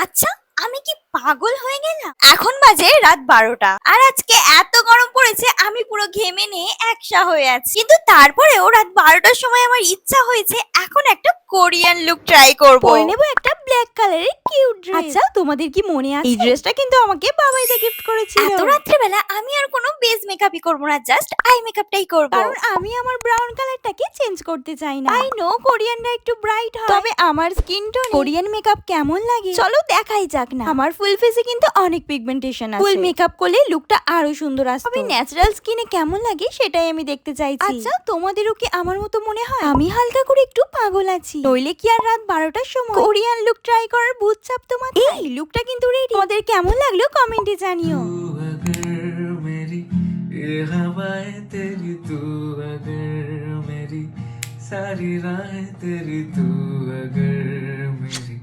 আচ্ছা, আমি কি পাগল হয়ে গেলাম? এখন বাজে রাত 12টা আর আজকে এত গরম পড়েছে আমি পুরো ঘেমে নিয়ে একসা হয়ে আছি। কিন্তু তারপরেও রাত 12টার সময় আমার ইচ্ছা হয়েছে এখন একটা কোরিয়ান লুক ট্রাই করব। পরে নেবো একটা ব্ল্যাক কালারের কিউট ড্রেস। আচ্ছা, তোমাদের কি মনে আছে এই ড্রেসটা কিন্তু আমাকে বাবাইদা গিফট করেছিল। এত রাত্রেবেলা আমি আর কোনো বেস মেকআপই করবো না, জাস্ট আই মেকআপটাই করব। কারণ আমি আমার ব্রাউন কালারটাকে চেঞ্জ করতে চাই না। আই নো কোরিয়ানরা একটু ব্রাইট হয়, তবে আমার স্কিন টোনে কোরিয়ান মেকআপ কেমন লাগে চলো দেখাই যাক না। আমার ফুল ফেসে কিন্তু অনেক পিগমেন্টেশন আছে, ফুল মেকআপ করলে লুকটা আরো সুন্দর আসবে। তবে ন্যাচারাল স্কিনে কেমন লাগে সেটাই আমি দেখতে চাইছি। আচ্ছা, তোমাদেরও কি আমার মতো মনে হয় আমি হালকা করে একটু পাগল আছি? নইলে কি আর রাত 12টার সময় কোরিয়ান লুক ট্রাই করার ভূত চাপ তোমার? এই লুকটা কিন্তু রেডি। তোমাদের কেমন লাগলো কমেন্টে জানিও। मेरी ये हवाएं तेरी, तू अगर मेरी सारी राहें तेरी, तू अगर मेरी